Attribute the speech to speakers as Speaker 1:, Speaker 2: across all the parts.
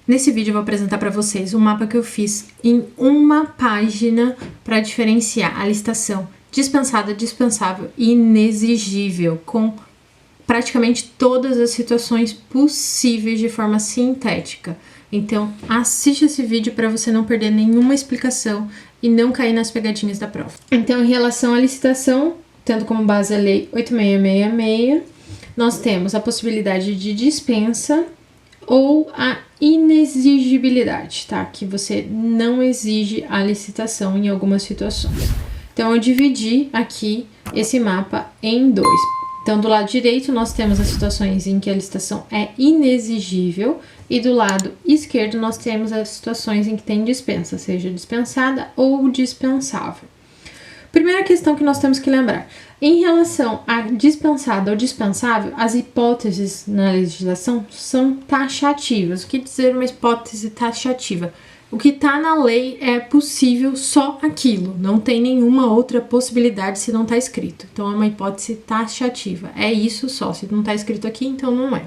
Speaker 1: Nesse vídeo eu vou apresentar para vocês um mapa que eu fiz em uma página para diferenciar a licitação dispensada, dispensável e inexigível, com praticamente todas as situações possíveis de forma sintética. Então, assiste esse vídeo para você não perder nenhuma explicação e não cair nas pegadinhas da prova. Então, em relação à licitação, tendo como base a Lei 8666, nós temos a possibilidade de dispensa ou a inexigibilidade, tá? Que você não exige a licitação em algumas situações. Então, eu dividi aqui esse mapa em dois. Então, do lado direito, nós temos as situações em que a licitação é inexigível e do lado esquerdo, nós temos as situações em que tem dispensa, seja dispensada ou dispensável. Primeira questão que nós temos que lembrar. Em relação a dispensada ou dispensável, as hipóteses na legislação são taxativas. O que dizer uma hipótese taxativa? O que está na lei é possível só aquilo, não tem nenhuma outra possibilidade se não está escrito. Então, é uma hipótese taxativa, é isso só, se não está escrito aqui, então não é.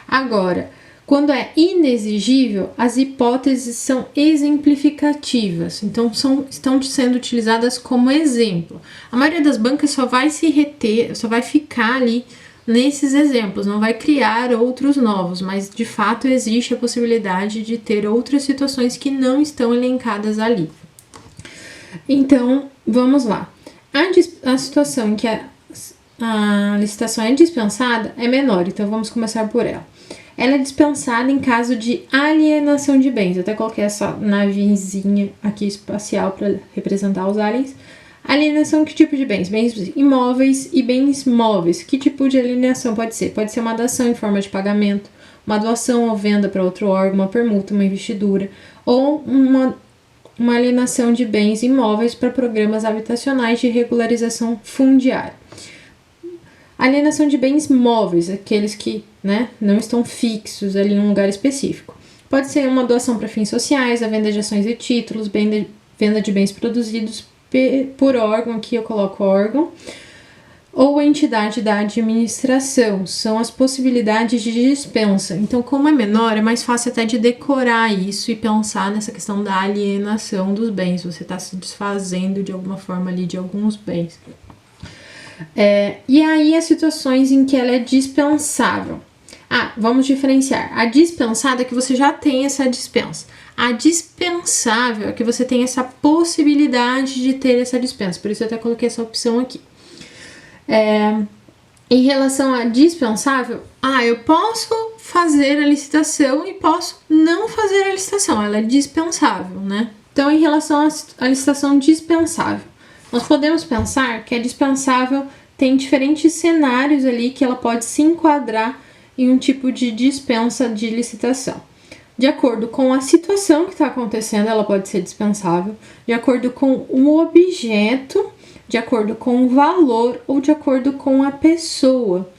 Speaker 1: Agora, quando é inexigível, as hipóteses são exemplificativas, então estão sendo utilizadas como exemplo. A maioria das bancas só vai se reter, só vai ficar ali nesses exemplos, não vai criar outros novos, mas de fato existe a possibilidade de ter outras situações que não estão elencadas ali. Então, vamos lá. A situação em que a licitação é dispensada é menor, então vamos começar por ela. Ela é dispensada em caso de alienação de bens. Eu até coloquei essa navezinha aqui espacial para representar os aliens. Alienação, que tipo de bens? Bens imóveis e bens móveis. Que tipo de alienação pode ser? Pode ser uma dação em forma de pagamento, uma doação ou venda para outro órgão, uma permuta, uma investidura, ou uma alienação de bens imóveis para programas habitacionais de regularização fundiária. Alienação de bens móveis, aqueles que não estão fixos ali em um lugar específico. Pode ser uma doação para fins sociais, a venda de ações e títulos, venda de bens produzidos por órgão, aqui eu coloco órgão, ou entidade da administração, são as possibilidades de dispensa. Então, como é menor, é mais fácil até de decorar isso e pensar nessa questão da alienação dos bens, você está se desfazendo de alguma forma ali de alguns bens. E aí as situações em que ela é dispensável. Vamos diferenciar. A dispensada é que você já tem essa dispensa. A dispensável é que você tem essa possibilidade de ter essa dispensa. Por isso eu até coloquei essa opção aqui. Em relação a dispensável, eu posso fazer a licitação e posso não fazer a licitação. Ela é dispensável, né? Então, em relação à licitação dispensável, nós podemos pensar que a dispensável tem diferentes cenários ali que ela pode se enquadrar em um tipo de dispensa de licitação. De acordo com a situação que está acontecendo, ela pode ser dispensável, de acordo com o objeto, de acordo com o valor ou de acordo com a pessoa,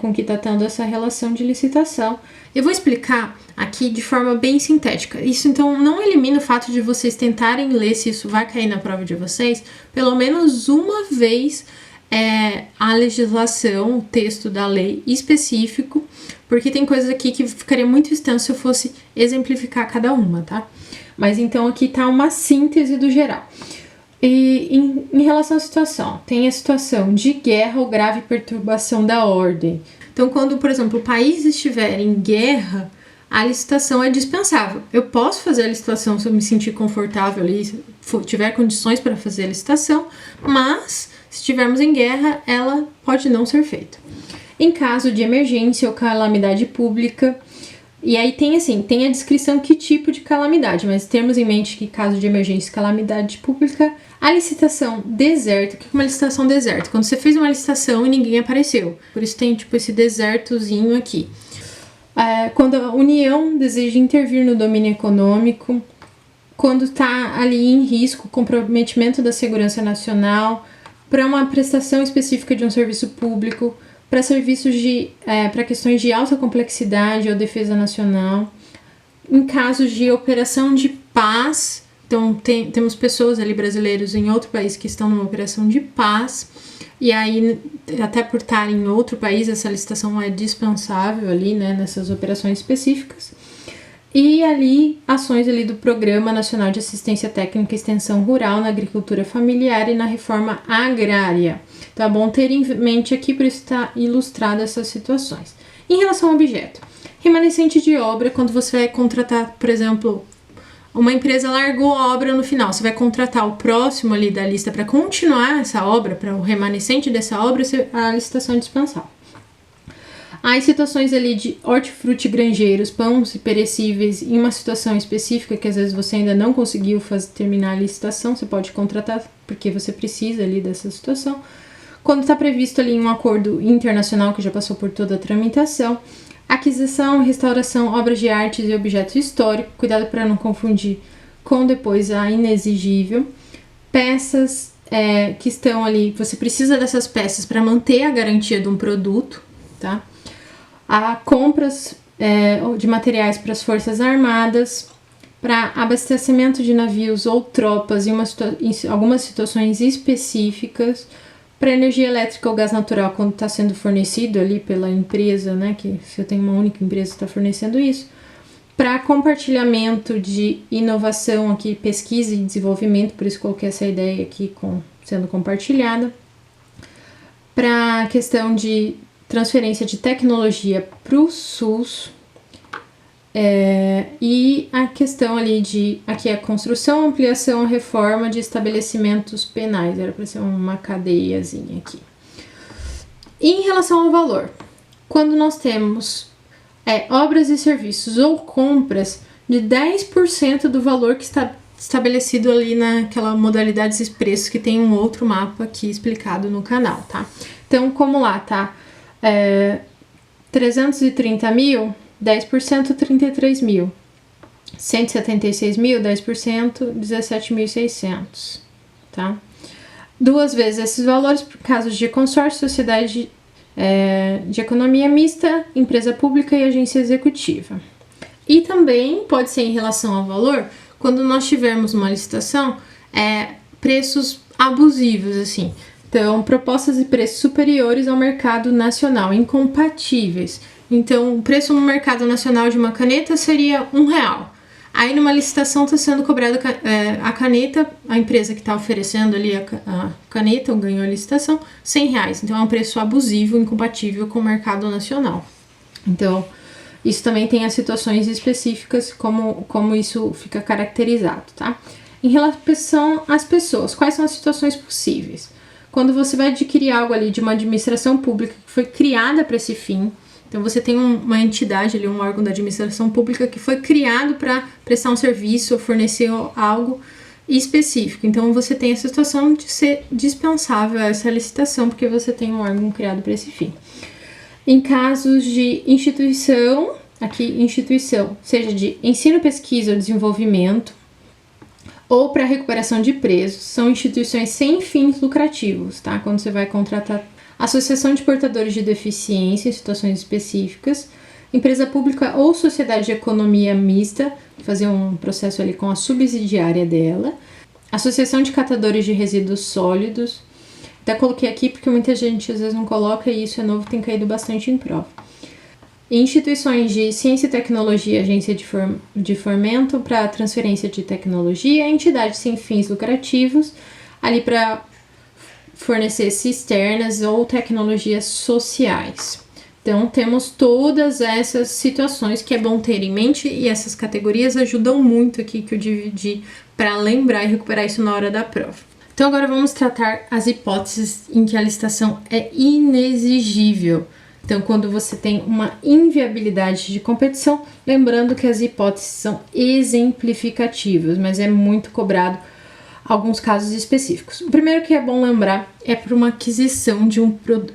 Speaker 1: com que está tendo essa relação de licitação. Eu vou explicar aqui de forma bem sintética. Isso, então, não elimina o fato de vocês tentarem ler se isso vai cair na prova de vocês, pelo menos uma vez a legislação, o texto da lei específico, porque tem coisas aqui que ficaria muito extenso se eu fosse exemplificar cada uma, tá? Mas então aqui tá uma síntese do geral. E em relação à situação, tem a situação de guerra ou grave perturbação da ordem. Então, quando, por exemplo, o país estiver em guerra, a licitação é dispensável. Eu posso fazer a licitação se eu me sentir confortável ali, se tiver condições para fazer a licitação, mas se estivermos em guerra, ela pode não ser feita. Em caso de emergência ou calamidade pública, e aí tem a descrição que tipo de calamidade, mas temos em mente que caso de emergência e calamidade pública, a licitação deserta. O que é uma licitação deserta? Quando você fez uma licitação e ninguém apareceu. Por isso tem esse desertozinho aqui. Quando a União deseja intervir no domínio econômico, quando está ali em risco o comprometimento da segurança nacional, para uma prestação específica de um serviço público, para serviços para questões de alta complexidade ou defesa nacional, em casos de operação de paz. Então, temos pessoas ali, brasileiros em outro país que estão numa operação de paz, e aí, até por estar em outro país, essa licitação é dispensável ali, nessas operações específicas. E ali, ações ali do Programa Nacional de Assistência Técnica e Extensão Rural na Agricultura Familiar e na Reforma Agrária. Então é bom ter em mente aqui para estar ilustrado essas situações. Em relação ao objeto, remanescente de obra, quando você vai contratar, por exemplo, uma empresa largou a obra no final, você vai contratar o próximo ali da lista para continuar essa obra, para o remanescente dessa obra, a licitação é dispensável. As situações ali de hortifruti granjeiros, pães perecíveis, em uma situação específica que às vezes você ainda não conseguiu terminar a licitação, você pode contratar porque você precisa ali dessa situação. Quando está previsto ali um acordo internacional que já passou por toda a tramitação, aquisição, restauração, obras de artes e objetos históricos, cuidado para não confundir com depois a inexigível, peças que estão ali, você precisa dessas peças para manter a garantia de um produto, tá? A compras de materiais para as Forças Armadas, para abastecimento de navios ou tropas em algumas situações específicas, para energia elétrica ou gás natural quando está sendo fornecido ali pela empresa, né, que se eu tenho uma única empresa que está fornecendo isso, para compartilhamento de inovação aqui, pesquisa e desenvolvimento, por isso coloquei essa ideia aqui sendo compartilhada, para a questão de transferência de tecnologia para o SUS, e a questão ali aqui é a construção, ampliação, reforma de estabelecimentos penais, era para ser uma cadeiazinha aqui. E em relação ao valor, quando nós temos obras e serviços ou compras de 10% do valor que está estabelecido ali naquela modalidades e preços que tem um outro mapa aqui explicado no canal, tá? Então, como lá tá 330 mil, 10%, 33 mil. 176 mil, 10%, 17.600, tá? Duas vezes esses valores por casos de consórcio, sociedade de economia mista, empresa pública e agência executiva. E também pode ser em relação ao valor, quando nós tivermos uma licitação, preços abusivos, assim. Então, propostas e preços superiores ao mercado nacional, incompatíveis. Então, o preço no mercado nacional de uma caneta seria R$1. Aí, numa licitação, está sendo cobrada a caneta, a empresa que está oferecendo ali a caneta, ou ganhou a licitação, R$100. Então, é um preço abusivo, incompatível com o mercado nacional. Então, isso também tem as situações específicas, como isso fica caracterizado, tá? Em relação às pessoas, quais são as situações possíveis? Quando você vai adquirir algo ali de uma administração pública que foi criada para esse fim, então você tem uma entidade ali, um órgão da administração pública que foi criado para prestar um serviço ou fornecer algo específico. Então você tem a situação de ser dispensável essa licitação, porque você tem um órgão criado para esse fim. Em casos de instituição, seja de ensino, pesquisa ou desenvolvimento, ou para recuperação de presos, são instituições sem fins lucrativos, tá? Quando você vai contratar associação de portadores de deficiência em situações específicas, empresa pública ou sociedade de economia mista, fazer um processo ali com a subsidiária dela, associação de catadores de resíduos sólidos, até coloquei aqui porque muita gente às vezes não coloca e isso é novo, tem caído bastante em prova. Instituições de ciência e tecnologia, agência de fomento para transferência de tecnologia, entidades sem fins lucrativos, ali para fornecer cisternas ou tecnologias sociais. Então, temos todas essas situações que é bom ter em mente e essas categorias ajudam muito aqui que eu dividi para lembrar e recuperar isso na hora da prova. Então, agora vamos tratar as hipóteses em que a licitação é inexigível. Então, quando você tem uma inviabilidade de competição, lembrando que as hipóteses são exemplificativas, mas é muito cobrado alguns casos específicos. O primeiro que é bom lembrar é para uma aquisição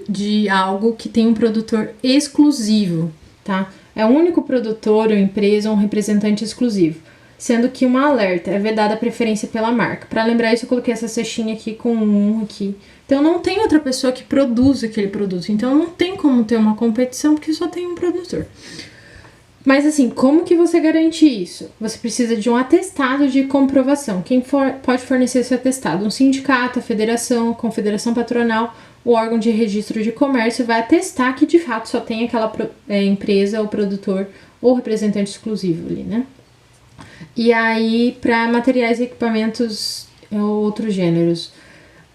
Speaker 1: de algo que tem um produtor exclusivo, tá? É o único produtor ou empresa ou um representante exclusivo, sendo que uma alerta é vedada a preferência pela marca. Para lembrar isso, eu coloquei essa cestinha aqui com um aqui. Então, não tem outra pessoa que produz aquele produto. Então, não tem como ter uma competição porque só tem um produtor. Mas, assim, como que você garante isso? Você precisa de um atestado de comprovação. Quem pode fornecer esse atestado? Um sindicato, a federação, confederação patronal, o órgão de registro de comércio vai atestar que, de fato, só tem aquela empresa ou produtor ou representante exclusivo ali, né? E aí, para materiais e equipamentos ou outros gêneros.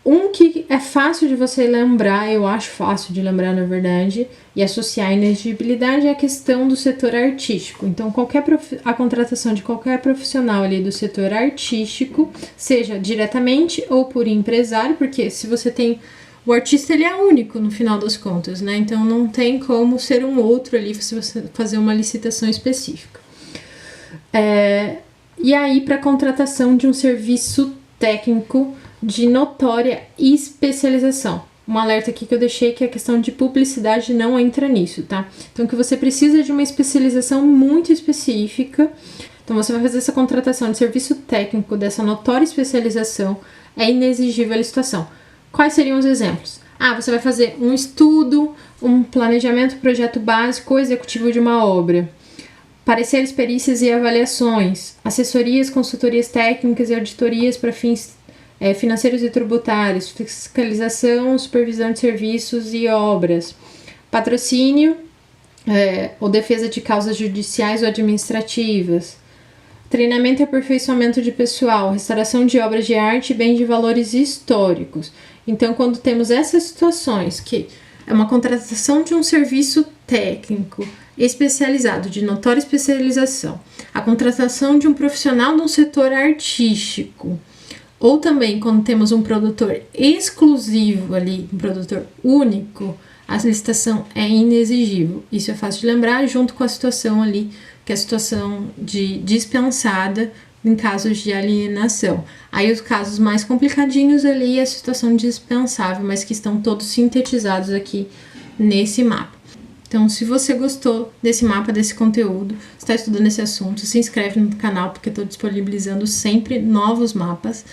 Speaker 1: Um que é fácil de você lembrar, eu acho fácil de lembrar, na verdade, e associar a inexigibilidade é a questão do setor artístico. Então, a contratação de qualquer profissional ali do setor artístico, seja diretamente ou por empresário, porque se você tem... O artista, ele é único no final das contas, né? Então, não tem como ser um outro ali se você fazer uma licitação específica. E aí, para a contratação de um serviço técnico de notória especialização. Um alerta aqui que eu deixei que a questão de publicidade não entra nisso, tá? Então, que você precisa de uma especialização muito específica. Então, você vai fazer essa contratação de serviço técnico dessa notória especialização, é inexigível a licitação. Quais seriam os exemplos? Você vai fazer um estudo, um planejamento, projeto básico ou executivo de uma obra. Pareceres, perícias e avaliações, assessorias, consultorias técnicas e auditorias para fins financeiros e tributários, fiscalização, supervisão de serviços e obras, patrocínio ou defesa de causas judiciais ou administrativas, treinamento e aperfeiçoamento de pessoal, restauração de obras de arte e bens de valores históricos. Então, quando temos essas situações, que é uma contratação de um serviço técnico especializado, de notória especialização, a contratação de um profissional no setor artístico, ou também quando temos um produtor exclusivo ali, um produtor único, a licitação é inexigível. Isso é fácil de lembrar, junto com a situação ali, que é a situação de dispensada em casos de alienação. Aí os casos mais complicadinhos ali é a situação dispensável, mas que estão todos sintetizados aqui nesse mapa. Então, se você gostou desse mapa, desse conteúdo, está estudando esse assunto, se inscreve no canal, porque eu estou disponibilizando sempre novos mapas.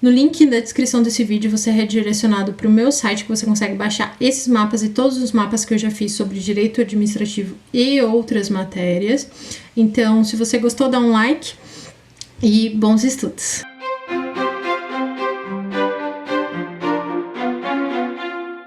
Speaker 1: No link da descrição desse vídeo, você é redirecionado para o meu site, que você consegue baixar esses mapas e todos os mapas que eu já fiz sobre direito administrativo e outras matérias. Então, se você gostou, dá um like e bons estudos!